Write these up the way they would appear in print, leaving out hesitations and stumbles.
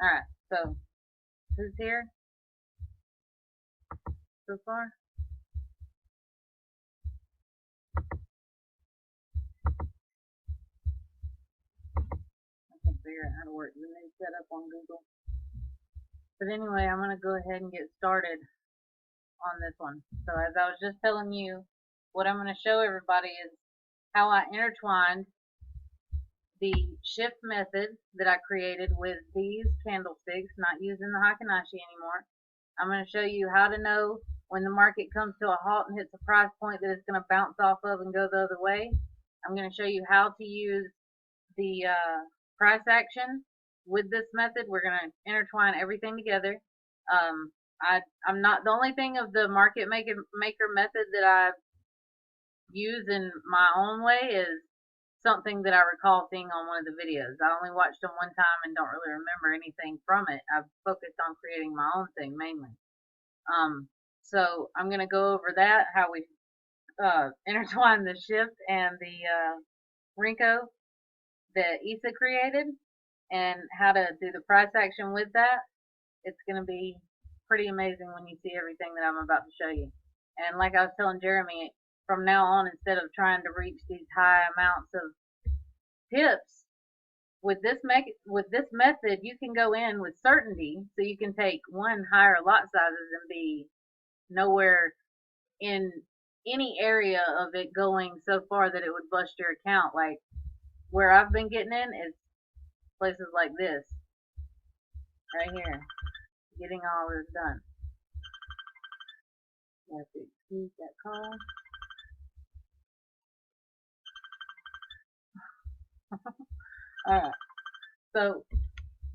Alright, so who's here so far? I can't figure out how to work the new setup on Google. But anyway, I'm going to go ahead and get started on this one. So as I was just telling you, what I'm going to show everybody is how I intertwined the shift method that I created with these candlesticks, not using the Hakanashi anymore. I'm going to show you how to know when the market comes to a halt and hits a price point that it's going to bounce off of and go the other way. I'm going to show you how to use the price action with this method. We're going to intertwine everything together. I'm not, the only thing of the market maker method that I use in my own way is something that I recall seeing on one of the videos. I only watched them one time and don't really remember anything from it. I've focused on creating my own thing mainly. So I'm going to go over that, how we intertwine the shift and the Rinko that Issa created, and how to do the price action with that. It's going to be pretty amazing when you see everything that I'm about to show you. And like I was telling Jeremy, from now on, instead of trying to reach these high amounts of pips, with this method, you can go in with certainty, so you can take one higher lot sizes and be nowhere in any area of it going so far that it would bust your account. Like where I've been getting in is places like this, right here, getting all this done. You have to excuse that call. Alright, so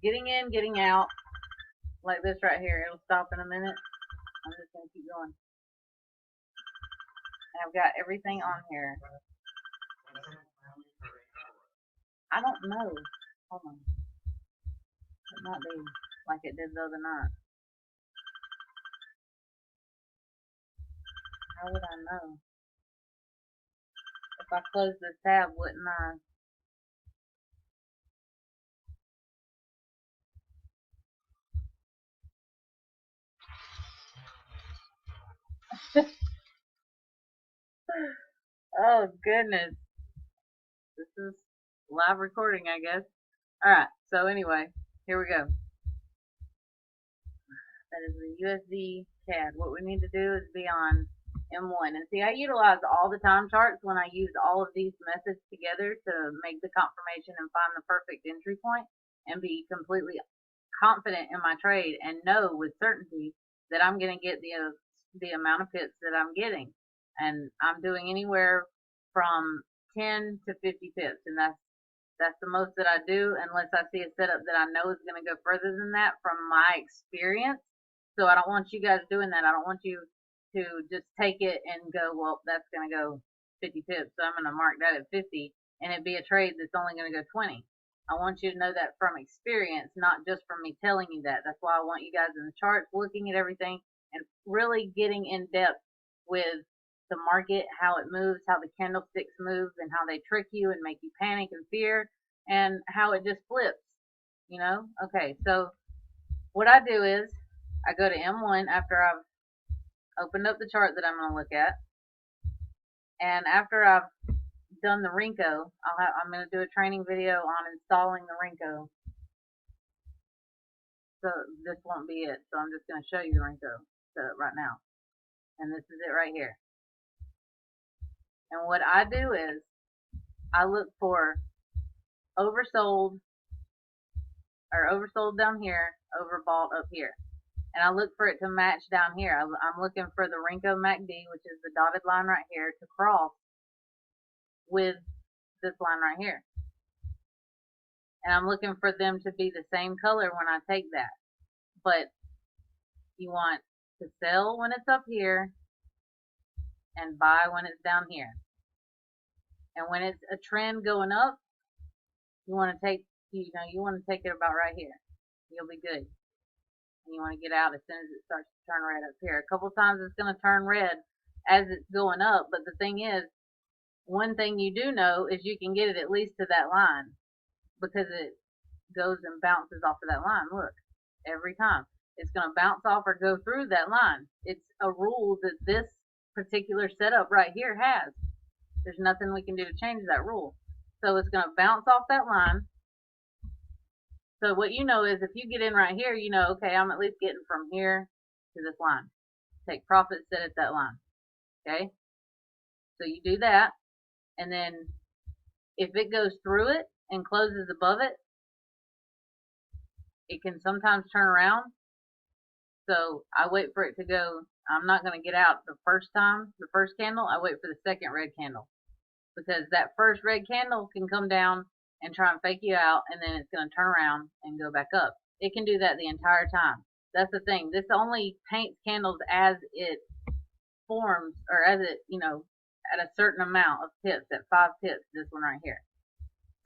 getting in, getting out, like this right here. It'll stop in a minute. I'm just going to keep going. And I've got everything on here. I don't know. Hold on. It might be like it did the other night. How would I know? If I close this tab, wouldn't I? Oh goodness. This is live recording, I guess. Alright, so anyway, here we go. That is the USD CAD. What we need to do is be on M1. And see, I utilize all the time charts when I use all of these methods together to make the confirmation and find the perfect entry point and be completely confident in my trade and know with certainty that I'm going to get the amount of pips that I'm getting. And I'm doing anywhere from 10 to 50 pips, and that's the most that I do, unless I see a setup that I know is going to go further than that from my experience. So I don't want you guys doing that. I don't want you to just take it and go, well, that's going to go 50 pips, so I'm going to mark that at 50, and it be a trade that's only going to go 20. I want you to know that from experience, not just from me telling you that. That's why I want you guys in the charts, looking at everything, and really getting in depth with the market, how it moves, how the candlesticks move, and how they trick you and make you panic and fear, and how it just flips, you know? Okay, so what I do is I go to M1 after I've opened up the chart that I'm going to look at, and after I've done the Rinko, I'm going to do a training video on installing the Rinko. So this won't be it, so I'm just going to show you the Rinko setup right now. And this is it right here. And what I do is I look for oversold, or oversold down here, overbought up here. And I look for it to match down here. I'm looking for the Rinko MACD, which is the dotted line right here, to cross with this line right here. And I'm looking for them to be the same color when I take that. But you want to sell when it's up here and buy when it's down here. And when it's a trend going up, you want to take, you want to take it about right here. You'll be good. And you want to get out as soon as it starts to turn red up here. A couple times it's going to turn red as it's going up, but the thing is, one thing you do know is you can get it at least to that line, because goes and bounces off of that line. Look, every time. It's going to bounce off or go through that line. It's a rule that this particular setup right here has. There's nothing we can do to change that rule. So it's going to bounce off that line. So what you know is if you get in right here, you know, okay, I'm at least getting from here to this line. Take profit, set at that line. Okay? So you do that, and then if it goes through it and closes above it, it can sometimes turn around. So I wait for it to go. I'm not going to get out the first time, the first candle. I wait for the second red candle, because that first red candle can come down and try and fake you out, and then it's going to turn around and go back up. It can do that the entire time. That's the thing. This only paints candles as it forms, or as it, you know, at a certain amount of pips, at 5 pips, this one right here.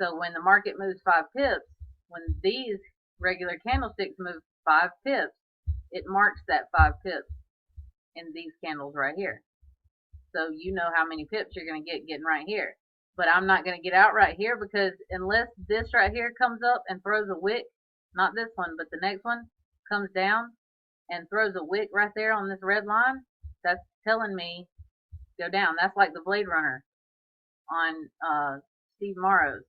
So when the market moves 5 pips, when these regular candlesticks move 5 pips, it marks that 5 pips in these candles right here. So you know how many pips you're going to get getting right here. But I'm not going to get out right here, because unless this right here comes up and throws a wick, not this one, but the next one comes down and throws a wick right there on this red line, that's telling me go down. That's like the Blade Runner on Steve Morrow's.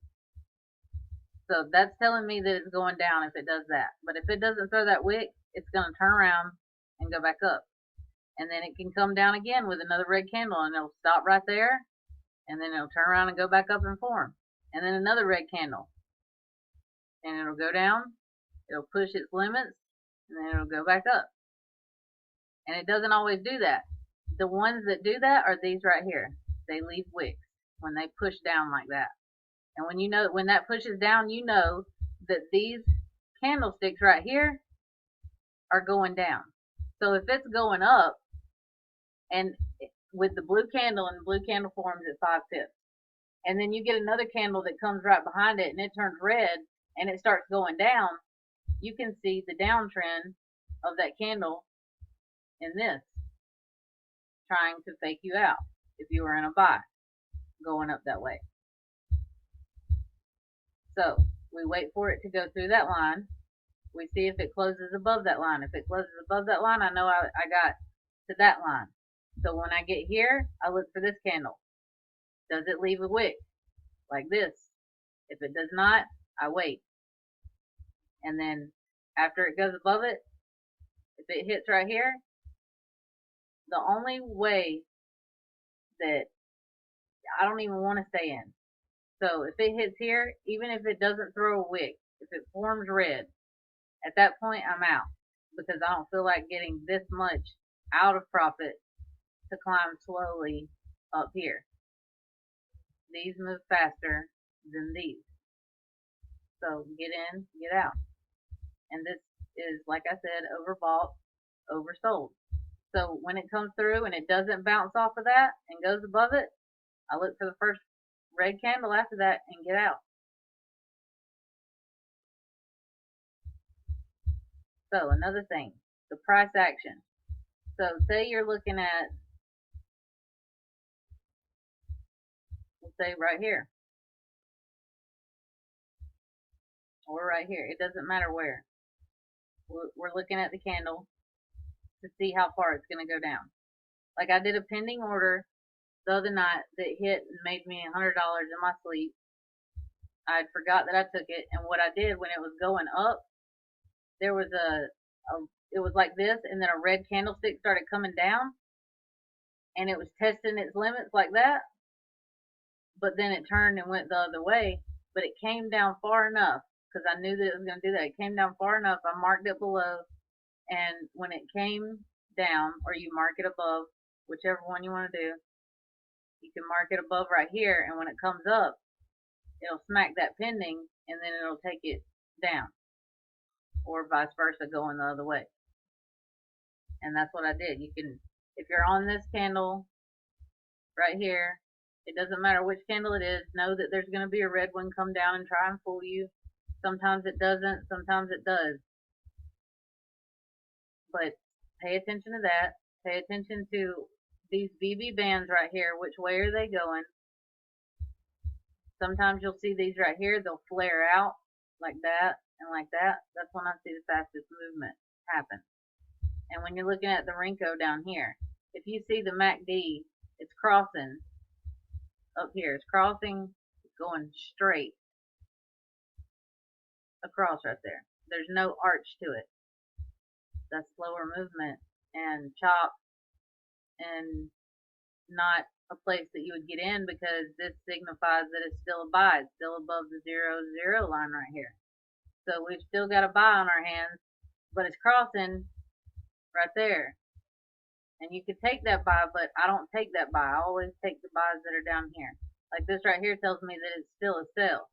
So that's telling me that it's going down if it does that. But if it doesn't throw that wick, it's going to turn around and go back up. And then it can come down again with another red candle, and it'll stop right there, and then it'll turn around and go back up and form. And then another red candle, and it'll go down, it'll push its limits, and then it'll go back up. And it doesn't always do that. The ones that do that are these right here. They leave wicks when they push down like that. And when you know, when that pushes down, you know that these candlesticks right here are going down. So if it's going up, and with the blue candle, and the blue candle forms at 5 pips, and then you get another candle that comes right behind it and it turns red and it starts going down, you can see the downtrend of that candle in this, trying to fake you out if you were in a buy going up that way. So we wait for it to go through that line. We see if it closes above that line. If it closes above that line, I know I got to that line. So when I get here, I look for this candle. Does it leave a wick like this? If it does not, I wait. And then after it goes above it, if it hits right here, the only way that I don't even want to stay in. So if it hits here, even if it doesn't throw a wick, if it forms red, at that point I'm out, because I don't feel like getting this much out of profit to climb slowly up here. These move faster than these. So get in, get out. And this is, like I said, overbought, oversold. So when it comes through and it doesn't bounce off of that and goes above it, I look for the first red candle after that and get out. So another thing, the price action. So say you're looking at, let's say right here, or right here. It doesn't matter where. We're looking at the candle to see how far it's going to go down. Like I did a pending order the other night that hit and made me $100 in my sleep. I forgot that I took it, and what I did when it was going up, there was it was like this, and then a red candlestick started coming down, and it was testing its limits like that, but then it turned and went the other way, but it came down far enough, because I knew that it was going to do that. It came down far enough. I marked it below, and when it came down, or you mark it above, whichever one you want to do, you can mark it above right here, and when it comes up, it'll smack that pending, and then it'll take it down, or vice versa, going the other way. And that's what I did. You can, if you're on this candle right here, it doesn't matter which candle it is, know that there's going to be a red one come down and try and fool you. Sometimes it doesn't, sometimes it does. But pay attention to that. Pay attention to these VB bands right here. Which way are they going? Sometimes you'll see these right here. They'll flare out like that. and like that, that's when I see the fastest movement happen. And when you're looking at the Renko down here, if you see the MACD, it's crossing up here. It's crossing, going straight across right there. There's no arch to it. That's slower movement and chop, and not a place that you would get in, because this signifies that it's still a buy. It's still above the 0, 0 line right here. So we've still got a buy on our hands, but it's crossing right there. And you could take that buy, but I don't take that buy. I always take the buys that are down here. Like this right here tells me that it's still a sell.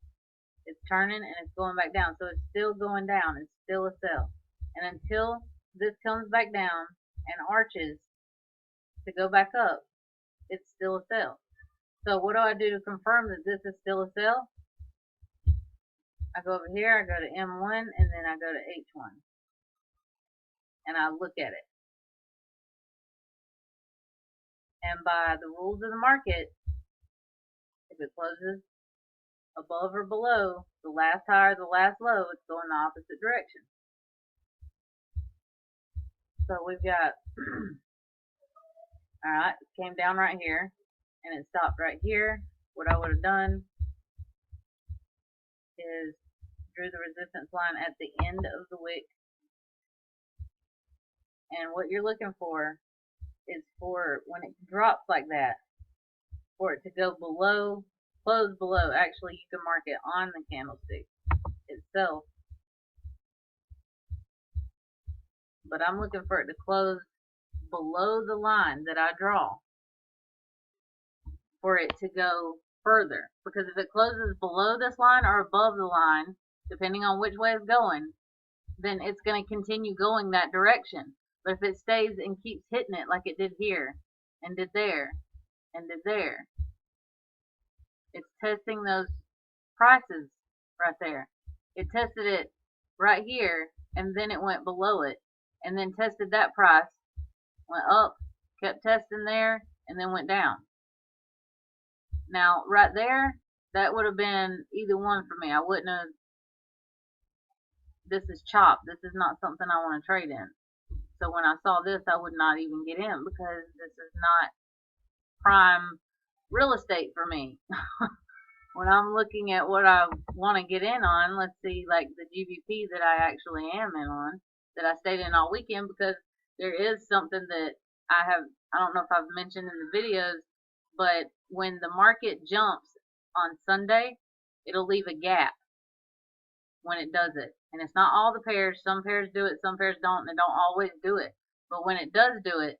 It's turning and it's going back down. So it's still going down. It's still a sell. And until this comes back down and arches to go back up, it's still a sell. So what do I do to confirm that this is still a sell? I go over here, I go to M1, and then I go to H1. And I look at it. And by the rules of the market, if it closes above or below the last high or the last low, it's going the opposite direction. So we've got, alright, it came down right here, and it stopped right here. What I would have done is drew the resistance line at the end of the wick. And what you're looking for is for when it drops like that, for it to go below, close below. Actually, you can mark it on the candlestick itself, but I'm looking for it to close below the line that I draw for it to go further. Because if it closes below this line or above the line, depending on which way it's going, then it's going to continue going that direction. But if it stays and keeps hitting it like it did here, and did there, and did there, it's testing those prices right there. It tested it right here, and then it went below it, and then tested that price, went up, kept testing there, and then went down. Now, right there, that would have been either one for me. I wouldn't have. This is chop. This is not something I want to trade in. So when I saw this, I would not even get in, because this is not prime real estate for me. When I'm looking at what I want to get in on, let's see, like the GBP that I actually am in on, that I stayed in all weekend, because there is something that I don't know if I've mentioned in the videos, but when the market jumps on Sunday, it'll leave a gap when it does it. And it's not all the pairs. Some pairs do it, some pairs don't, and they don't always do it. But when it does do it,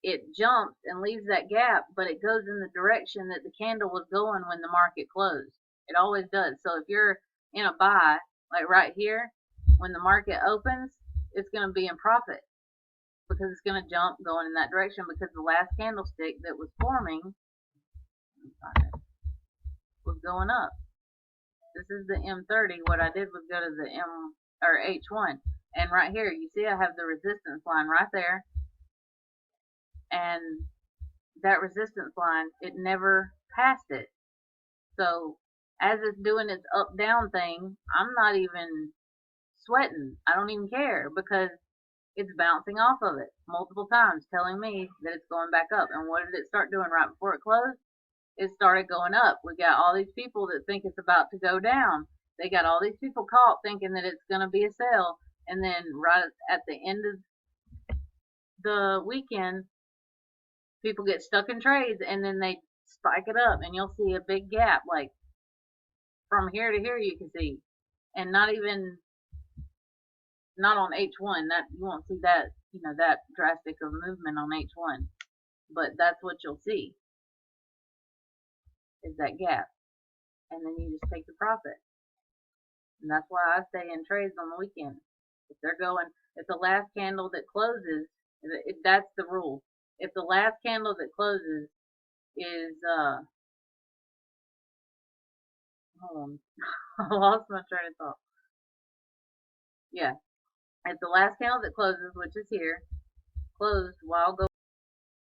it jumps and leaves that gap, but it goes in the direction that the candle was going when the market closed. It always does. So if you're in a buy, like right here, when the market opens, it's going to be in profit, because it's going to jump going in that direction, because the last candlestick that was forming was going up. This is the M30. What I did was go to the H1, and right here you see I have the resistance line right there, and that resistance line, it never passed it. So as it's doing its up down thing, I'm not even sweating. I don't even care, because it's bouncing off of it multiple times, telling me that it's going back up. And what did it start doing right before it closed? It started going up. We got all these people that think it's about to go down. They got all these people caught thinking that it's going to be a sell. And then right at the end of the weekend, people get stuck in trades, and then they spike it up, and you'll see a big gap, like from here to here you can see. And not on H1, that you won't see that, that drastic of movement on H1. But that's what you'll see, is that gap. And then you just take the profit. And that's why I stay in trades on the weekend. If the last candle that closes, that's the rule. If the last candle that closes is, hold on, I lost my train of thought. Yeah. If the last candle that closes, which is here, closed while going